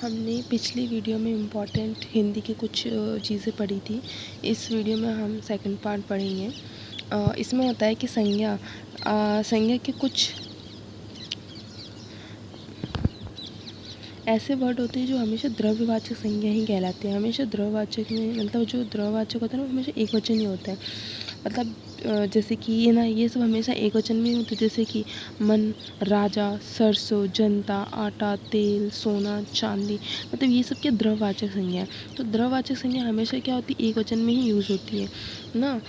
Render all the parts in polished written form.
हमने पिछली वीडियो में इम्पॉर्टेंट हिंदी की कुछ चीज़ें पढ़ी थी। इस वीडियो में हम सेकंड पार्ट पढ़ेंगे। इसमें होता है कि संज्ञा के कुछ ऐसे वर्ड होते हैं जो हमेशा द्रव्यवाचक संज्ञा ही कहलाते हैं। हमेशा द्रव्यवाचक में मतलब जो द्रव्यवाचक होता है ना, वो हमेशा एक वचन ही होता है। मतलब जैसे कि ये सब हमेशा एक वचन में ही होते हैं, जैसे कि मन, राजा, सरसों, जनता, आटा, तेल, सोना, चांदी। मतलब ये सब क्या द्रव्यवाचक संज्ञा है। तो द्रव्यवाचक संज्ञा हमेशा क्या होती है, एक वचन में ही यूज़ होती है ना।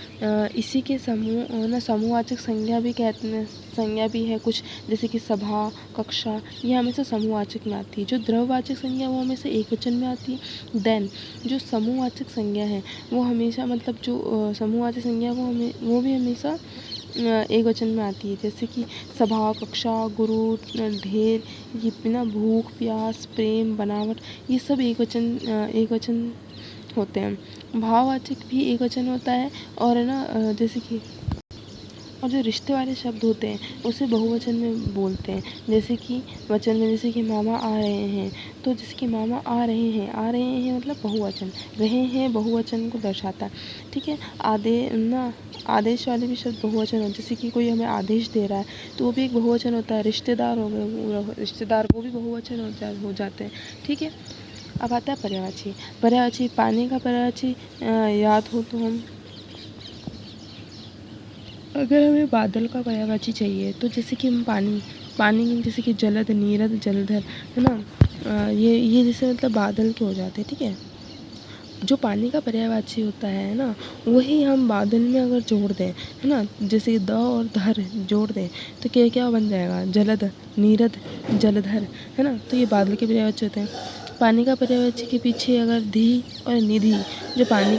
इसी के समूहवाचक संज्ञा भी कहते हैं, संज्ञा भी है कुछ, जैसे कि सभा, कक्षा, ये हमेशा समूहवाचक में आती है। जो द्रव्यवाचक संज्ञा वो हमेशा एक वचन में आती है। देन जो समूहवाचक संज्ञा है वो हमेशा मतलब जो समूहवाचक संज्ञा वो भी हमेशा एक वचन में आती है, जैसे कि सभा, कक्षा, गुरु, ढेर, ये बिना भूख, प्यास, प्रेम, बनावट, ये सब एक वचन होते हैं। भाववाचक भी एक वचन होता है और है ना, जैसे कि और जो रिश्ते वाले शब्द होते हैं उसे बहुवचन में बोलते हैं, जैसे कि वचन में, जैसे कि मामा आ रहे हैं। तो जैसे कि मामा आ रहे हैं मतलब बहुवचन, रहे हैं बहुवचन को दर्शाता है। ठीक है। आदेश वाले भी शब्द बहुवचन होते हैं, जैसे कि कोई हमें आदेश दे रहा है तो वो भी एक बहुवचन होता है। रिश्तेदार हो गए, रिश्तेदार वो भी बहुवचन हो जाते हैं। ठीक है। अब आता है पर्यायवाची। पानी का पर्यायवाची याद हो तो अगर हमें बादल का पर्यायवाची चाहिए तो जैसे कि हम पानी जैसे कि जलद, नीरद, जलधर, है ना। ये जैसे मतलब बादल के हो जाते हैं। ठीक है। जो पानी का पर्यायवाची होता है ना, वही हम बादल में अगर जोड़ दें, है ना, जैसे द और धर जोड़ दें तो क्या क्या बन जाएगा, जलद, नीरद, जलधर, है ना। तो ये बादल के पर्यायवाची होते हैं। पानी का पर्यायवाची के पीछे अगर धी और निधि, जो पानी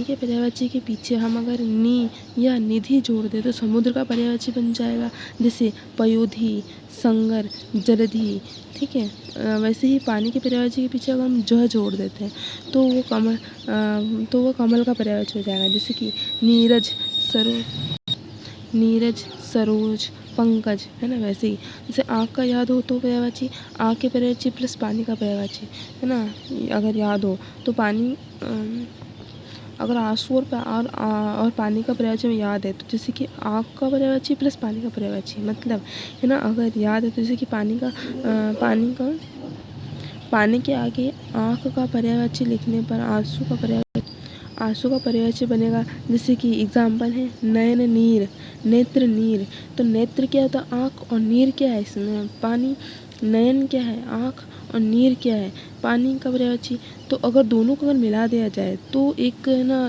के पर्यायवाची के पीछे हम अगर नी या निधि जोड़ दें तो समुद्र का पर्यायवाची बन जाएगा, जैसे पयोधी, संगर, जलधि। ठीक है। वैसे ही पानी के पर्यायवाची के पीछे अगर हम ज जोड़ देते हैं तो वो कमल का पर्यायवाची हो जाएगा, जैसे कि नीरज, सरोज, पंकज, है ना। वैसे ही जैसे आँख का याद हो तो पर्यायवाची आँख के पर्यायवाची प्लस पानी का पर्यायवाची, है ना, अगर याद हो तो पानी अगर आंसू और पानी का पर्यायवाची में याद है तो जैसे कि आँख का पर्यायवाची प्लस पानी का पर्यायवाची, मतलब है ना, अगर याद है तो जैसे कि पानी के आगे आँख का पर्यायवाची लिखने पर आंसू का पर्यायवाची बनेगा, जैसे कि एग्जाम्पल है नयन नीर, नेत्र नीर। तो नेत्र क्या होता है, आँख, और नीर क्या है इसमें, पानी। नयन क्या है, आँख, और नीर क्या है, पानी का पर्यायवाची। तो अगर दोनों को अगर मिला दिया जाए तो एक ना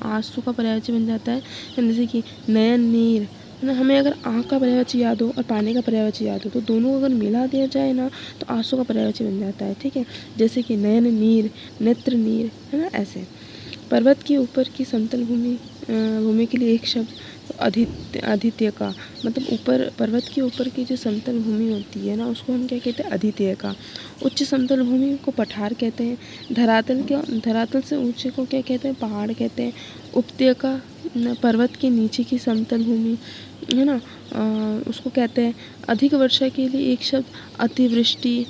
आंसू का पर्यायवाची बन जाता है, जैसे कि नयन नीर, है ना। हमें अगर आँख का पर्यायवाची याद हो और पानी का पर्यायवाची याद हो तो दोनों अगर मिला दिया जाए ना तो आंसू का पर्यायवाची बन जाता है। ठीक है। जैसे कि नयन नीर, नेत्र नीर, है ना। ऐसे पर्वत के ऊपर की समतल भूमि के लिए एक शब्द आदित्य का, मतलब ऊपर पर्वत के ऊपर की जो समतल भूमि होती है ना उसको हम क्या कहते हैं, आदित्य का। उच्च समतल भूमि को पठार कहते हैं। धरातल से ऊंचे को क्या कहते हैं, पहाड़ कहते हैं। उपत्यका पर्वत के नीचे की समतल भूमि, है ना, उसको कहते हैं। अधिक वर्षा के लिए एक शब्द अतिवृष्टि,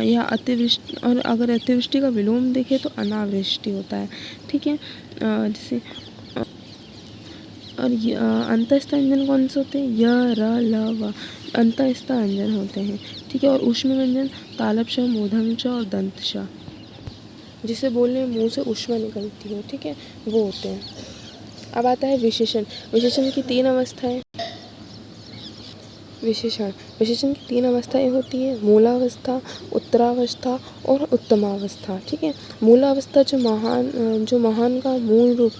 या अतिवृष्टि, और अगर अतिवृष्टि का विलोम देखें तो अनावृष्टि होता है। ठीक है। जैसे और अंतस्थ व्यंजन कौन से होते हैं, य, र, ल, व, अंतस्थ व्यंजन होते हैं। ठीक है। और ऊष्म व्यंजन तालव्य श, मूर्धन्य च और दंत श, जिसे बोलने में मुंह से ऊष्मा निकलती हो, ठीक है, वो होते हैं। अब आता है विशेषण की 3 अवस्थाएं। विशेषण की 3 अवस्थाएं होती हैं, मूलावस्था, उत्तरावस्था और उत्तमावस्था। ठीक है। मूलावस्था जो महान का मूल रूप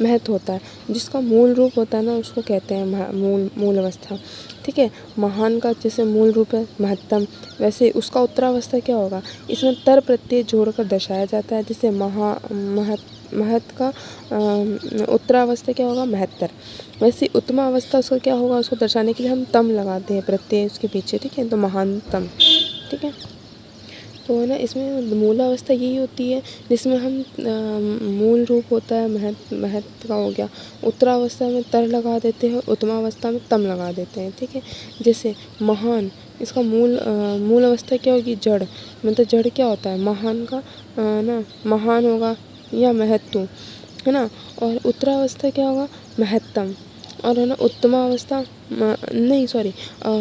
महत्व होता है, जिसका मूल रूप होता है ना उसको कहते हैं मूल अवस्था। ठीक है। महान का जैसे मूल रूप है महत्तम, वैसे उसका उत्तरावस्था क्या होगा, इसमें तर प्रत्यय जोड़कर दर्शाया जाता है, जैसे महत का उत्तरावस्था क्या होगा, महत्तर। वैसे उत्तमा अवस्था उसका क्या होगा, उसको दर्शाने के लिए हम तम लगाते हैं प्रत्यय उसके पीछे। ठीक है। तो महानतम। ठीक है। तो है ना, इसमें मूलावस्था यही होती है जिसमें हम मूल रूप होता है महत्व का हो गया, उत्तरावस्था में तर लगा देते हैं, उत्तमावस्था में तम लगा देते हैं। ठीक है। जैसे महान इसका मूल अवस्था क्या होगी, जड़। मतलब जड़ क्या होता है, महान का ना महान होगा या महत्व, है ना। और उत्तरावस्था क्या होगा, महत्तम। और है ना उत्तमावस्था नहीं सॉरी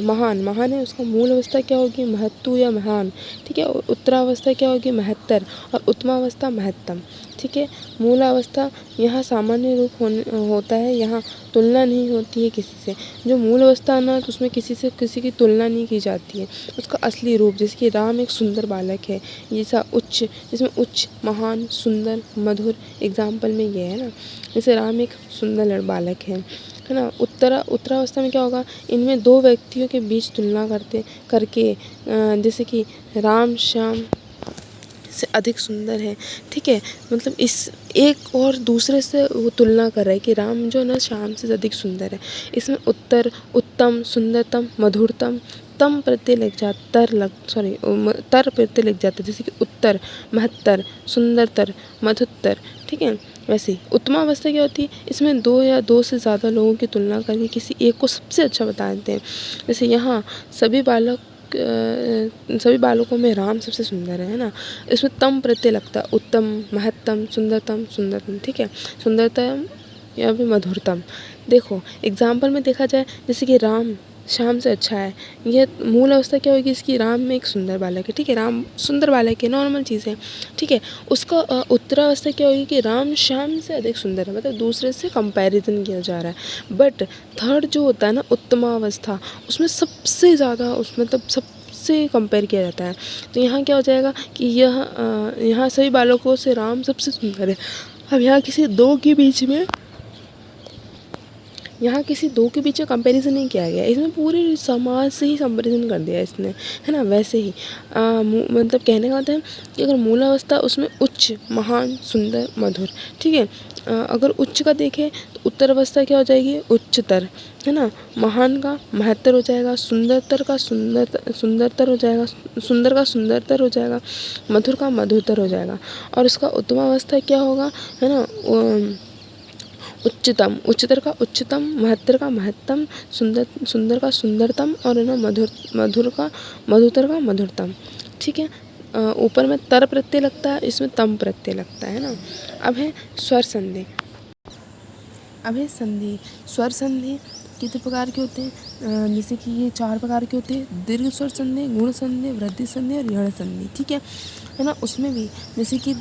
महान है, उसका मूल अवस्था क्या होगी, महत्व या महान, ठीक है। उत्तरावस्था क्या होगी, महत्तर। और उत्तमावस्था महत्तम, ठीक है। मूलावस्था यहाँ सामान्य रूप होता है, यहाँ तुलना नहीं होती है किसी से। जो मूल अवस्था है ना, तो उसमें किसी की तुलना नहीं की जाती है। उसका असली रूप, जैसे कि राम एक सुंदर बालक है, जैसा उच्च, जिसमें उच्च, महान, सुंदर, मधुर, एग्जाम्पल में ये है ना। जैसे राम एक सुंदर बालक है ना। उत्तरावस्था में क्या होगा, इनमें दो व्यक्तियों के बीच तुलना करके जैसे कि राम श्याम से अधिक सुंदर है, ठीक है। मतलब इस एक और दूसरे से वो तुलना कर रहा है कि राम जो है ना श्याम से अधिक सुंदर है। इसमें उत्तम, सुंदरतम, मधुरतम, तम प्रत्यय लग जाता तर प्रत्यय लग जाता है, जैसे कि उत्तर, महत्तर, सुंदरतर, मधुत्तर, ठीक है। वैसे ही उत्तमावस्था क्या होती है, इसमें दो या दो से ज़्यादा लोगों की तुलना करके किसी एक को सबसे अच्छा बता देते हैं। जैसे यहाँ सभी बालकों में राम सबसे सुंदर है ना। इसमें तम प्रत्यय लगता है, उत्तम, महत्तम, सुंदरतम, ठीक है। सुंदरतम या फिर मधुरतम। देखो एग्जाम्पल में देखा जाए, जैसे कि राम श्याम से अच्छा है, यह मूल अवस्था क्या होगी इसकी, राम में एक सुंदर बालक है, ठीक है। राम सुंदर बालक है, नॉर्मल चीज़ है, ठीक है। उसका उत्तरावस्था क्या होगी कि राम श्याम से अधिक सुंदर है, मतलब दूसरे से कंपैरिजन किया जा रहा है। बट थर्ड जो होता है ना उत्तमावस्था, उसमें सबसे ज़्यादा मतलब सबसे कंपेयर किया जाता है। तो यहाँ क्या हो जाएगा कि यहाँ सभी बालकों से राम सबसे सुंदर है। अब यहाँ किसी दो के बीच में कंपैरिजन नहीं किया गया, इसमें पूरे समाज से ही कंपैरिजन कर दिया इसने, है ना। वैसे ही मतलब कहने का मतलब है कि अगर मूलावस्था उसमें उच्च, महान, सुंदर, मधुर, ठीक है। अगर उच्च का देखें तो उत्तर अवस्था क्या हो जाएगी, उच्चतर, है ना। महान का महत्तर हो जाएगा, सुंदरतर का सुंदरतर हो जाएगा, सुंदर का सुंदरतर हो जाएगा, मधुर का मधुरतर हो जाएगा। और उसका उत्तमावस्था क्या होगा, है ना, उच्चतर का उच्चतम, महत्तर का महत्तम, सुंदर का सुंदरतम, और है ना मधुतर का मधुरतम, ठीक है। ऊपर में तर प्रत्यय लगता है, इसमें तम प्रत्यय लगता है ना। अब है स्वर संधि। स्वर संधि कितने प्रकार के होते हैं, जैसे कि ये 4 प्रकार के होते हैं, दीर्घ स्वर संधि, गुण संधि, वृद्धि संधि और यण संधि, ठीक है ना। उसमें भी जैसे कि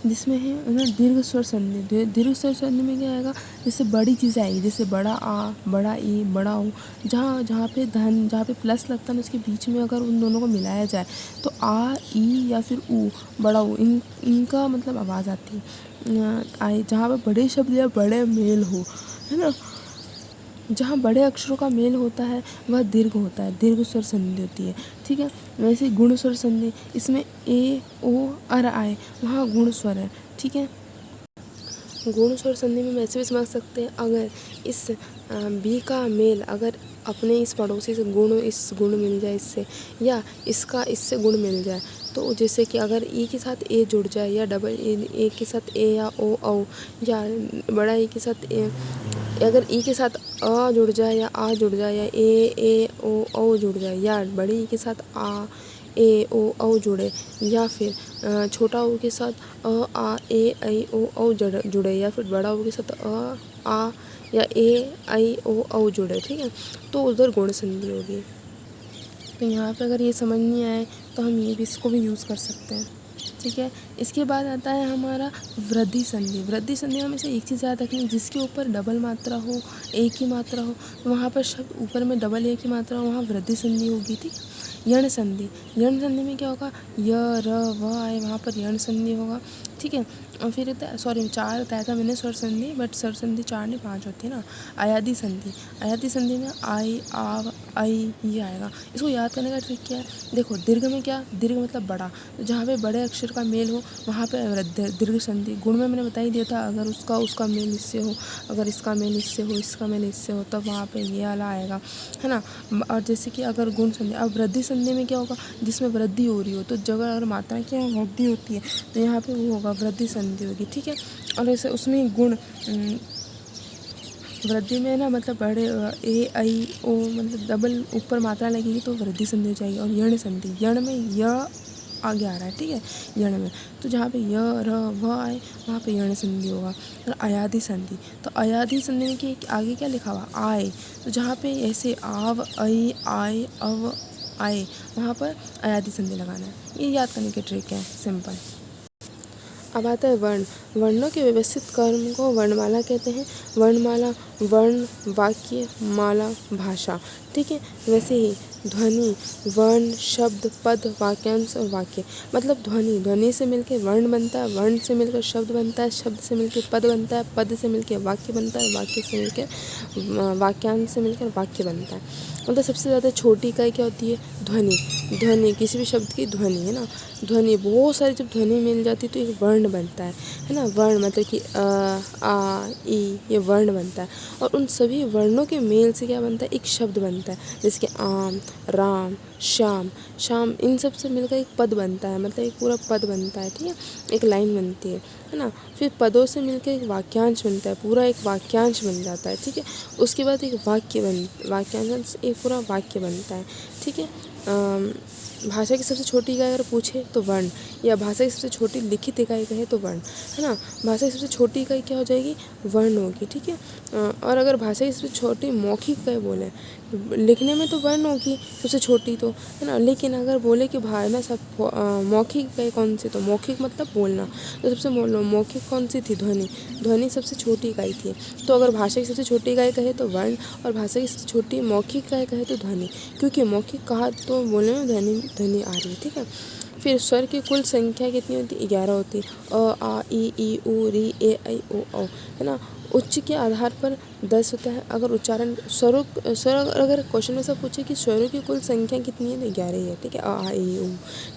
जिसमें है ना दीर्घ स्वर संधि। दीर्घ स्वर संधि में क्या आएगा, जैसे बड़ी चीज़ें आएगी, जैसे बड़ा आ, बड़ा ई, बड़ा ऊ, जहाँ पे प्लस लगता है ना, उसके बीच में अगर उन दोनों को मिलाया जाए तो आ, ई या फिर ऊ, बड़ा ऊ, इनका मतलब आवाज़ आती है। जहाँ पे बड़े शब्द या बड़े मेल हो, है ना, जहाँ बड़े अक्षरों का मेल होता है वह दीर्घ होता है, दीर्घ स्वर संधि होती है, ठीक है। वैसे गुण स्वर संधि, इसमें ए, ओ, अर आए, वहाँ गुण स्वर है, ठीक है। गुण स्वर संधि में वैसे भी समझ सकते हैं, अगर इस बी का मेल अगर अपने इस पड़ोसी से इस गुण मिल जाए इससे, या इसका इससे गुण मिल जाए, तो जैसे कि अगर ई के साथ ए जुड़ जाए, या डबल ए के साथ ए, या ओ औ, या बड़ा ई के साथ ए, अगर ई के साथ अ जुड़ जाए या आ जुड़ जाए, या ए ओ औ जुड़ जाए, या बड़ी ई के साथ आ, ए ओ औ जुड़े, या फिर छोटा ऊ के साथ अ आ, ए ऐ ओ औ जुड़े, या फिर बड़ा ऊ के साथ अ आ या ए ऐ ओ औ जुड़े, ठीक है, तो उधर गुण संधि होगी। तो यहाँ पे अगर ये समझ नहीं आए तो हम ये भी इसको भी यूज़ कर सकते हैं, ठीक है। इसके बाद आता है हमारा वृद्धि संधि। वृद्धि संधि में हमेशा एक चीज़ याद रखनी, जिसके ऊपर डबल मात्रा हो, एक ही मात्रा हो, तो वहाँ पर शब्द ऊपर में डबल एक ही मात्रा हो, वहाँ वृद्धि संधि होगी, ठीक है। यण संधि में क्या होगा, य र व आए, वहाँ पर यण संधि होगा, ठीक है। और फिर 4 बताया था मैंने स्वर संधि, बट स्वर संधि 4 नहीं 5 होती है ना। अयादि संधि में आई, आव, आई ये आएगा। इसको याद करने का ट्रिक क्या है, देखो दीर्घ में क्या, दीर्घ मतलब बड़ा, तो जहाँ पे बड़े अक्षर का मेल हो वहाँ पे दीर्घ संधि। गुण में मैंने बता ही दिया था, अगर उसका मेल इससे हो, अगर इसका मेल इससे हो, इसका मेल इससे हो, तब वहाँ पे ये वाला आएगा, है ना। और जैसे कि अगर गुण संधि, अब वृद्धि संधि में क्या होगा, जिसमें वृद्धि हो रही हो, तो जगह अगर मात्रा क्या वृद्धि होती है तो यहाँ पे वो होगा वृद्धि संधि होगी, ठीक है। और ऐसे उसमें वृद्धि में ना मतलब बड़े ए आई ओ मतलब डबल ऊपर मात्रा लगेगी तो वृद्धि संधि हो जाएगी। और यण संधि, यण में य आगे आ रहा है, ठीक है, यण में, तो जहाँ पे य र व आए वहाँ पे यण संधि होगा। और अयाधि संधि, तो अयाधि संधि में कि आगे क्या लिखा हुआ, आए, तो जहाँ पे ऐसे आव आई आए अव आए वहाँ पर अयाधि संधि लगाना है। ये याद करने की ट्रिक है, सिंपल। अब आता है वर्ण। वर्णों के व्यवस्थित क्रम को वर्णमाला कहते हैं। वर्णमाला वर्ण, वाक्य, माला, भाषा, ठीक है। वैसे ही ध्वनि, वर्ण, शब्द, पद, वाक्यांश और वाक्य। मतलब ध्वनि, ध्वनि से मिलकर वर्ण बनता है, वर्ण से मिलकर शब्द बनता है, शब्द से मिलकर पद बनता है, पद से मिलकर वाक्य बनता है, वाक्य से मिलकर वाक्यांश से मिलकर वाक्य बनता है। मतलब सबसे ज़्यादा छोटी इकाई क्या होती है, ध्वनि। ध्वनि किसी भी शब्द की ध्वनि है ना, ध्वनि बहुत सारी जब ध्वनि मिल जाती है तो एक वर्ण बनता है ना। वर्ण मतलब कि आ ई, ये वर्ण बनता है। और उन सभी वर्णों के मेल से क्या बनता है, एक शब्द बनता है, जैसे कि आम, राम, श्याम, शाम, इन सब से मिलकर एक पद बनता है, मतलब एक पूरा पद बनता है, ठीक है, एक लाइन बनती है ना। फिर पदों से मिलकर एक वाक्यांश बनता है, पूरा एक वाक्यांश बन जाता है, ठीक है। उसके बाद एक वाक्यांश एक पूरा वाक्य बनता है, ठीक है। भाषा की सबसे छोटी इकाई अगर पूछे तो वर्ण, या भाषा की सबसे छोटी लिखित इकाई कहे तो वर्ण, है ना। भाषा की सबसे छोटी इकाई क्या हो जाएगी, वर्ण होगी, ठीक है। और अगर भाषा की सबसे छोटी मौखिक इकाई बोले, लिखने में तो वर्ण होगी सबसे छोटी, तो है ना। लेकिन अगर बोले कि भाषा सब मौखिक इकाई कौन सी, तो मौखिक मतलब बोलना, तो सबसे मौखिक कौन सी थी, ध्वनि। ध्वनि सबसे छोटी इकाई थी। तो अगर भाषा की सबसे छोटी इकाई कहे तो वर्ण, और भाषा की सबसे छोटी मौखिक इकाई कहे तो ध्वनि, क्योंकि मौखिक कहा तो बोलने में ध्वनि आ रही है, ठीक है। फिर स्वर की कुल संख्या कितनी होती है, 11 होती है। अ आ ई उ री ए ऐ ओ औ, है ना। उच्च के आधार पर 10 होता है। अगर उच्चारण स्वर अगर क्वेश्चन में सब पूछे कि स्वरों की कुल संख्या कितनी है तो 11 है, ठीक है, आ ई उ,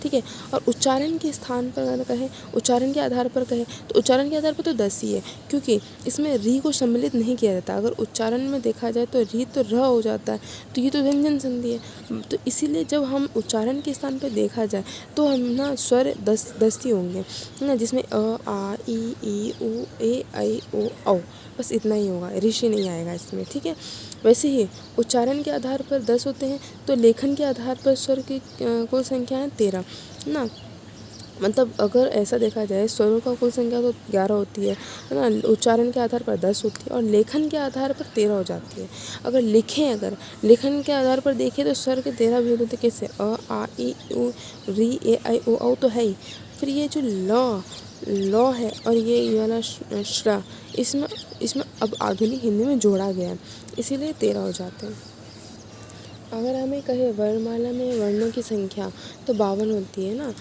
ठीक है। और उच्चारण के स्थान पर अगर कहे, उच्चारण के आधार पर कहे तो उच्चारण के आधार पर तो 10 ही है, क्योंकि इसमें री को सम्मिलित नहीं किया जाता। अगर उच्चारण में देखा जाए तो री तो र हो जाता है, तो ये तो व्यंजन संधि है। तो इसीलिए जब हम उच्चारण के स्थान पर देखा जाए तो हम ना स्वर 10 ही होंगे, है ना, जिसमें अ आ ई उ ए ऐ ओ औ, बस इतना ही होगा, ऋषि नहीं आएगा इसमें, ठीक है। वैसे ही उच्चारण के आधार पर 10 होते हैं, तो लेखन के आधार पर स्वर की कुल संख्या है 13, ना। मतलब अगर ऐसा देखा जाए स्वरों का कुल संख्या तो 11 होती है ना। उच्चारण के आधार पर 10 होती है और लेखन के आधार पर 13 हो जाती है। अगर लेखन के आधार पर देखें तो स्वर के 13 भेद होते, कैसे, अ आ ई उ री ए ऐ ओ औ तो है ही। फिर ये जो लौ है और ये वाला श्र, इसमें अब आधुनिक हिंदी में जोड़ा गया है, इसीलिए 13 हो जाते हैं। अगर हमें कहे वर्णमाला में वर्णों की संख्या तो 52 होती है ना।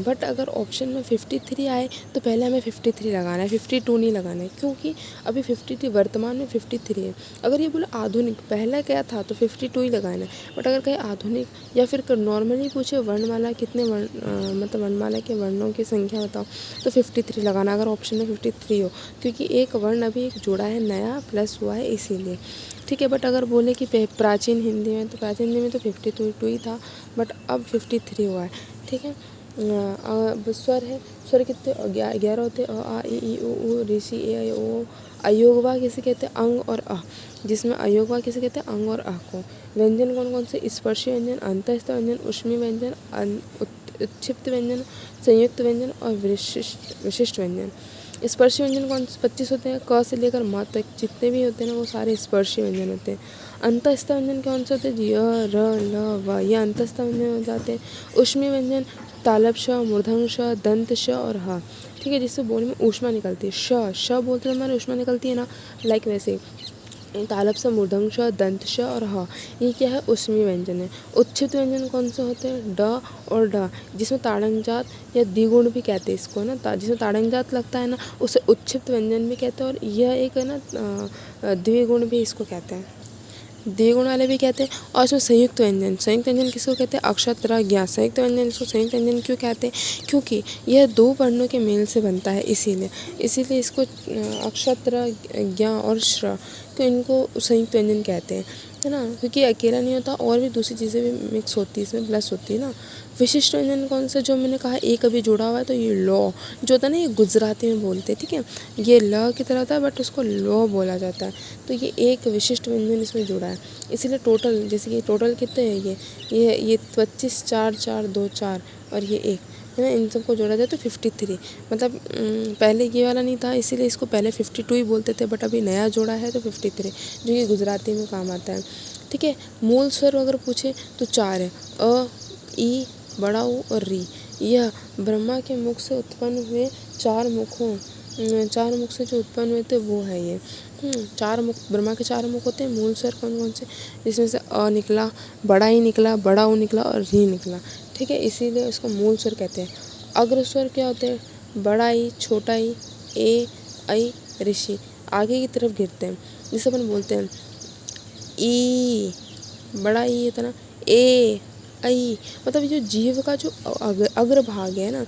बट अगर ऑप्शन में 53 आए तो पहले हमें 53 लगाना है, 52 नहीं लगाना है, क्योंकि अभी 53 वर्तमान में 53 है। अगर ये बोला आधुनिक पहला क्या था तो 52 ही लगाना है। बट अगर कहे आधुनिक या फिर नॉर्मली पूछे वर्णमाला कितने मतलब वर्णमाला के वर्णों की संख्या बताओ, तो 53 लगाना अगर ऑप्शन में 53 हो, क्योंकि एक वर्ण अभी एक जोड़ा है नया प्लस हुआ है इसीलिए, ठीक है। बट अगर बोले कि प्राचीन हिंदी में, तो प्राचीन हिंदी में तो 52 ही था, बट अब 53 हुआ है, ठीक है। अब स्वर है, स्वर कितने 11 होते हैं, अ आ ई उ ऋ सी ए ऐ ओ। अयोगवा किसे कहते हैं, अंग और अ, जिसमें अयोगवा किसे कहते हैं, अंग और अ को। व्यंजन कौन कौन से, स्पर्शी व्यंजन, अंतस्थ व्यंजन, ऊष्मी व्यंजन, उत्क्षिप्त व्यंजन, संयुक्त व्यंजन और विशिष्ट व्यंजन। स्पर्शी व्यंजन कौन से 25 होते हैं, क से लेकर म तक जितने भी होते हैं ना वो सारे स्पर्शी व्यंजन होते हैं। अंतस्थ व्यंजन कौन से होते हैं, य र ल व, ये अंतस्थ व्यंजन हो जाते हैं। ऊष्मी व्यंजन तालब श, मूर्धन्य श, दंत श और ह, ठीक है, जिससे बोली में ऊष्मा निकलती है। श बोलते हैं हमारे ऊष्मा निकलती है ना, लाइक वैसे तालब स, मूर्धन्य श, दंत श और ह, ये क्या है, ऊष्मी व्यंजन है। उत्क्षिप्त व्यंजन कौन से होते हैं, ड और ढ, जिसमें ताड़ंग जात या द्विगुण भी कहते हैं इसको ना, जिसमें ताड़ंग जात लगता है ना उसे उत्क्षिप्त व्यंजन भी कहते हैं, और यह एक है ना द्विगुण भी इसको कहते हैं, द्विगुण वाले भी कहते हैं। और इसमें संयुक्त व्यंजन किसको कहते हैं, अक्षत्र ज्ञा। संयुक्त व्यंजन इसको संयुक्त व्यंजन क्यों कहते हैं, क्योंकि यह 2 वर्णों के मेल से बनता है, इसीलिए इसको अक्षत्र ज्ञा और श्र, तो इनको संयुक्त व्यंजन कहते हैं। है ना, क्योंकि अकेला नहीं होता और भी दूसरी चीज़ें भी मिक्स होती है, इसमें प्लस होती है ना। विशिष्ट व्यंजन कौन सा, जो मैंने कहा एक अभी जुड़ा हुआ है, तो ये लौ जो होता है ना, ये गुजराती में बोलते हैं, ठीक है। ये ल की तरह होता है बट उसको लौ बोला जाता है। तो ये एक विशिष्ट व्यंजन इसमें जुड़ा है। इसीलिए टोटल, जैसे कि टोटल कितने हैं ये 25, 4, 4, 2, 4 और ये 1, है ना, इन सबको जोड़ा जाए तो 53। मतलब पहले ये वाला नहीं था, इसीलिए इसको पहले 52 ही बोलते थे, बट अभी नया जोड़ा है तो 53, जो कि गुजराती में काम आता है, ठीक है। मूल स्वर अगर पूछे तो 4 है, अ, ई, बड़ा ऊ और री। यह ब्रह्मा के मुख से उत्पन्न हुए 4 मुखों 4 मुख से जो उत्पन्न हुए थे वो है ये। 4 मुख, ब्रह्मा के 4 मुख होते हैं। मूल स्वर कौन कौन से, जिसमें से अ निकला, बड़ा ई निकला, बड़ा ऊ निकला और री निकला, ठीक है, इसीलिए उसको मूल स्वर कहते हैं। अग्र स्वर क्या होते हैं, बड़ा ई, छोटा ई, ए, ऐ, ऋषि, आगे की तरफ गिरते हैं, जिसे अपन बोलते हैं ई, बड़ा ई है ना, ए, ऐ, मतलब ये जो जीव का जो अग्र भाग है ना,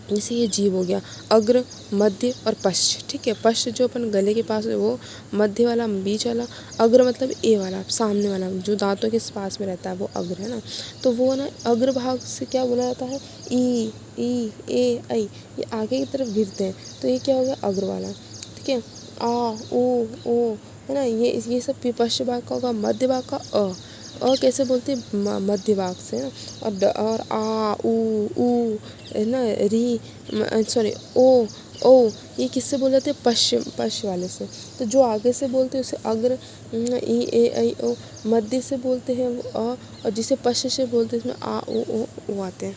जैसे ये जीव हो गया, अग्र, मध्य और पश्च, ठीक है। पश्च जो अपन गले के पास है वो, मध्य वाला बीच वाला, अग्र मतलब ए वाला सामने वाला जो दांतों के पास में रहता है वो अग्र है ना। तो वो ना अग्र भाग से क्या बोला जाता है, ई, ए, ऐ, ये आगे की तरफ गिरते हैं, तो ये क्या हो गया, अग्र वाला, ठीक है। आ, ओ, है ना, ये सब पश्च भाग का होगा। मध्य भाग का अ कैसे बोलते हैं, मध्य भाग से ना। और आ, ऊ, है ना, री, सॉरी, ओ, ये किससे बोल जाते हैं, पश्च वाले से। तो जो आगे से बोलते हैं उसे अग्र, ई, ए, ऐ, ओ। मध्य से बोलते हैं वो अ, और जिसे पश्च से बोलते हैं इसमें आ, ओ आते हैं।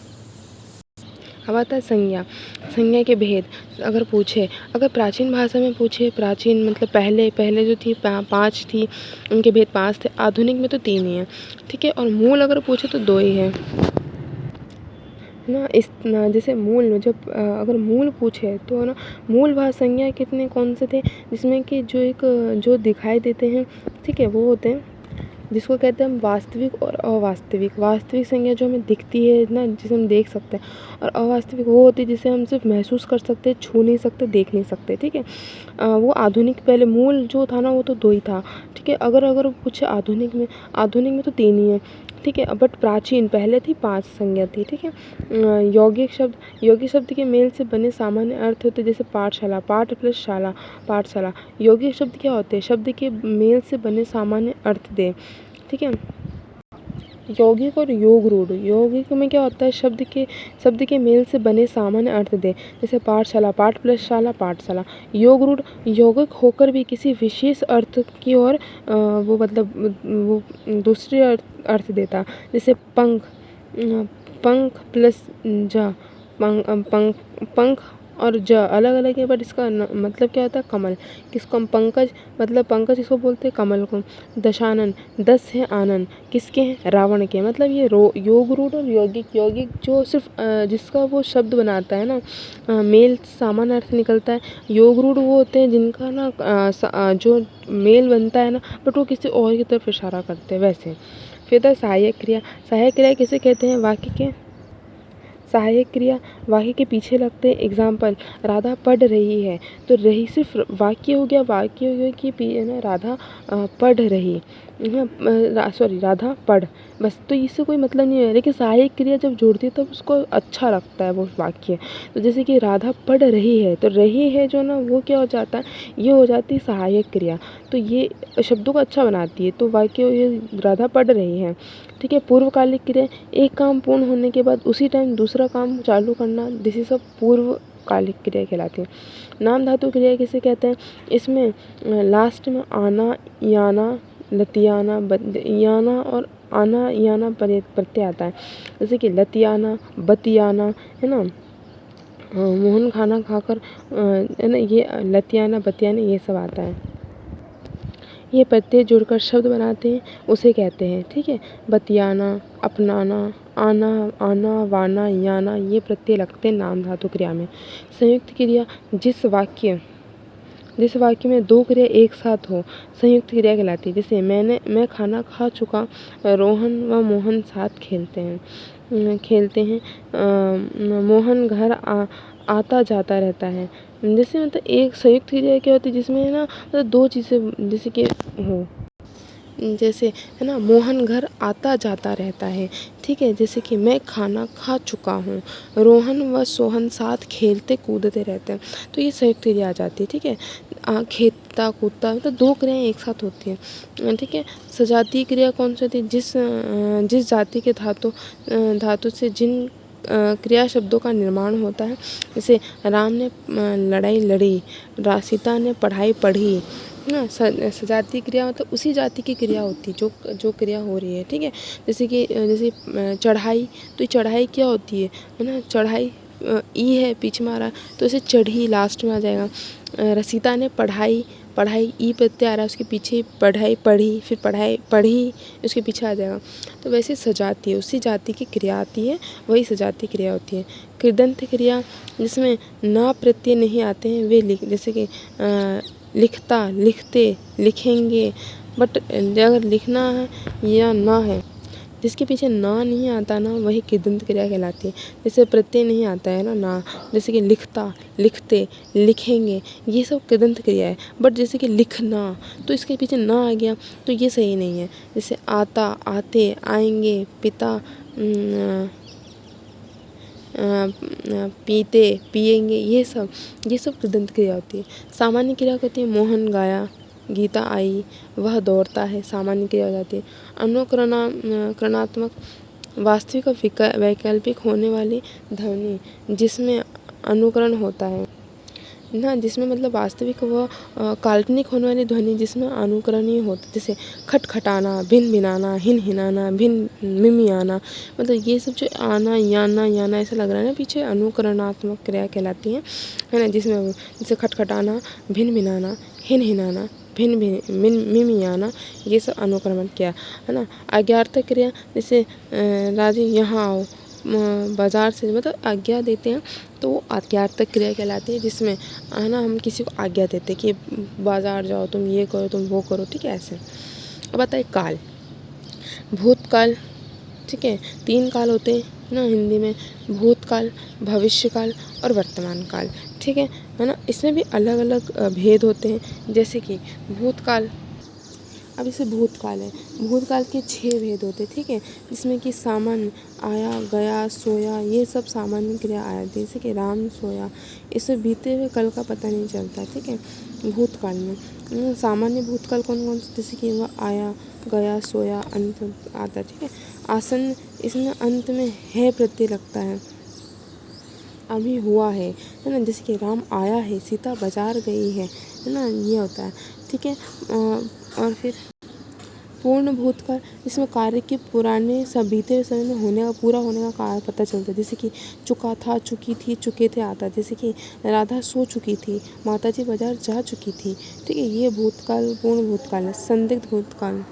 अब आता है संज्ञा। संज्ञा के भेद अगर पूछे, अगर प्राचीन भाषा में पूछे, प्राचीन मतलब पहले जो थी 5 थी, उनके भेद 5 थे। आधुनिक में तो 3 ही हैं, ठीक है। और मूल अगर पूछे तो 2 ही है ना। इस ना जैसे मूल में जब अगर मूल पूछे तो ना, मूल भाषा संज्ञा कितने कौन से थे, जिसमें कि जो दिखाई देते हैं, ठीक है, वो होते हैं, जिसको कहते हैं हम वास्तविक और अवास्तविक। वास्तविक संज्ञा जो हमें दिखती है ना, जिसे हम देख सकते हैं, और अवास्तविक वो होती है जिसे हम सिर्फ महसूस कर सकते हैं, छू नहीं सकते, देख नहीं सकते, ठीक है। वो आधुनिक, पहले मूल जो था ना वो तो 2 ही था, ठीक है। अगर कुछ आधुनिक में तो 3 ही है, ठीक है। बट प्राचीन पहले थी 5 संज्ञा थी, ठीक है। यौगिक शब्द के मेल से बने सामान्य अर्थ होते, जैसे पाठशाला, पाठ प्लस शाला, पाठशाला। यौगिक शब्द क्या होते हैं, शब्द के मेल से बने सामान्य अर्थ दे, ठीक है। यौगिक और योग रूढ़, यौगिक में क्या होता है, शब्द के मेल से बने सामान्य अर्थ दे, जैसे पाठशाला, पाठ प्लस शाला, पाठशाला। योग रूढ़ यौगिक होकर भी किसी विशेष अर्थ की ओर वो मतलब वो दूसरे अर्थ देता, जैसे पंख प्लस जा, पंख और ज अलग अलग है, बट इसका मतलब क्या होता है, कमल। किसको हम पंकज, मतलब पंकज इसको बोलते हैं कमल को। दशानन, 10 है आनन, किसके हैं, रावण के। मतलब ये योग रूढ़ और यौगिक जो सिर्फ जिसका वो शब्द बनाता है ना, मेल सामान्य अर्थ निकलता है। योग रूढ़ वो होते हैं जिनका ना जो मेल बनता है ना, बट वो किसी और की तरफ इशारा करते हैं, वैसे। फिर था सहायक क्रिया। सहायक क्रिया किसे कहते हैं, वाक्य के सहायक क्रिया वाक्य के पीछे लगते हैं। एग्जाम्पल, राधा पढ़ रही है, तो रही सिर्फ वाक्य हो गया, कि ना राधा पढ़ रही, सॉरी राधा पढ़, बस। तो इससे कोई मतलब नहीं है, लेकिन सहायक क्रिया जब जोड़ती है तब उसको अच्छा लगता है वो वाक्य। तो जैसे कि राधा पढ़ रही है, तो रही है जो ना वो क्या हो जाता है, ये हो जाती है सहायक क्रिया, तो ये शब्दों को अच्छा बनाती है। तो वाक्य ये राधा पढ़ रही है, ठीक है। पूर्वकालिक क्रिया, एक काम पूर्ण होने के बाद उसी टाइम दूसरा काम चालू करना, दिस इज सब पूर्वकालिक क्रिया कहलाती है। नाम धातु क्रिया किसे कहते हैं, इसमें लास्ट में आना, याना, लतियाना, याना और आना याना प्रत्यय आता है, जैसे कि लतियाना, बतियाना, है ना। मोहन खाना खाकर, है ना, ये लतियाना, बतियाना, ये सब आता है। ये प्रत्यय जुड़कर शब्द बनाते हैं, उसे कहते हैं, ठीक है। बतियाना, अपनाना, आना, वाना, याना, ये प्रत्यय लगते हैं नाम धातु क्रिया में। संयुक्त क्रिया, जिस वाक्य में 2 क्रिया एक साथ हो, संयुक्त क्रिया कहलाती है। जैसे मैं खाना खा चुका, रोहन व मोहन साथ खेलते हैं। मोहन घर आता जाता रहता है। जैसे मतलब एक संयुक्त क्रिया क्या होती है, जिसमें ना मतलब 2 चीज़ें जैसे कि हो, जैसे है ना, मोहन घर आता जाता रहता है, ठीक है। जैसे कि मैं खाना खा चुका हूँ, रोहन व सोहन साथ खेलते कूदते रहते हैं। तो ये संयुक्त क्रिया आ जाती है, ठीक है। खेलता कूदता मतलब दो क्रियाएं एक साथ होती हैं, ठीक है। सजातीय क्रिया कौन सी होती है? जिस जाति के धातु से जिन क्रिया शब्दों का निर्माण होता है। जैसे राम ने लड़ाई लड़ी, सीता ने पढ़ाई पढ़ी, ना। सजातीय क्रिया मतलब उसी जाति की क्रिया होती है जो जो क्रिया हो रही है, ठीक है। जैसे चढ़ाई, तो चढ़ाई क्या होती है ना, चढ़ाई ई है पीछे में आ रहा है, तो इसे चढ़ी लास्ट में आ जाएगा। सीता ने पढ़ाई, पढ़ाई ई प्रत्यय आ रहा है, उसके पीछे पढ़ाई पढ़ी, फिर पढ़ाई पढ़ी, उसके पीछे आ जाएगा। तो वैसे सजातीय उसी जाति की क्रिया आती है, वही सजातीय क्रिया होती है। कृदंत क्रिया जिसमें ना प्रत्यय नहीं आते हैं वे जैसे कि लिखता, लिखते, लिखेंगे। बट अगर लिखना है या ना है, जिसके पीछे ना नहीं आता ना, वही कृदंत क्रिया कहलाती है। जैसे प्रत्यय नहीं आता है ना, जैसे कि लिखता, लिखते, लिखेंगे, ये सब कृदंत क्रिया है। बट जैसे कि लिखना, तो इसके पीछे ना आ गया तो ये सही नहीं है। जैसे आता, आते, आएंगे, पिता, पीते, पिएंगे, ये सब कृदंत क्रिया होती है। सामान्य क्रिया कहती है मोहन गाया, गीता आई, वह दौड़ता है, सामान्य क्रिया हो जाती है। करणात्मक वास्तविक और वैकल्पिक होने वाली ध्वनि जिसमें अनुकरण होता है ना, जिसमें मतलब वास्तविक व काल्पनिक होने वाली ध्वनि जिसमें अनुकरण ही होता है। जैसे खटखटाना, भिन भिनाना, हिन हिनाना, भिन मिमियाना, मतलब ये सब जो आना याना याना ऐसा लग रहा है ना पीछे, अनुकरणात्मक क्रिया कहलाती है ना। जिसमें जैसे खटखटाना, भिन भिनाना, हिन हिनाना, भिन भिन मिमियाना, ये सब अनुक्रमण किया है ना। आज्ञार्थक क्रिया जैसे राजे यहाँ आओ, बाजार से मतलब आज्ञा देते हैं, तो वो आज्ञार्थक क्रिया कहलाती है। जिसमें है ना, हम किसी को आज्ञा देते हैं कि बाजार जाओ, तुम ये करो, तुम वो करो, ठीक है, ऐसे। अब आता है काल, भूतकाल, ठीक है। 3 काल होते हैं ना हिंदी में, भूतकाल, भविष्यकाल और वर्तमान काल, ठीक है ना। इसमें भी अलग अलग भेद होते हैं। जैसे कि भूतकाल, अब जैसे भूतकाल है, भूतकाल के 6 भेद होते हैं, ठीक है। जिसमें कि सामान्य, आया, गया, सोया, ये सब सामान्य क्रिया आया। जैसे कि राम सोया, इससे बीते हुए कल का पता नहीं चलता, ठीक है। भूतकाल में सामान्य भूतकाल कौन कौन से, जैसे कि वह आया, गया, सोया, अंत आता है, ठीक है। आसन्न, इसमें अंत में है प्रत्यय लगता है, अभी हुआ है ना। जैसे कि राम आया है, सीता बाजार गई है ना, ये होता है, ठीक है। और फिर पूर्ण भूतकाल, इसमें कार्य के पुराने सब बीते हुए समय में होने का, पूरा होने का कार्य पता चलता है। जैसे कि चुका था, चुकी थी, चुके थे आता। जैसे कि राधा सो चुकी थी, माताजी बाजार जा चुकी थी, ठीक है। ये भूतकाल पूर्ण भूतकाल है। संदिग्ध भूतकाल,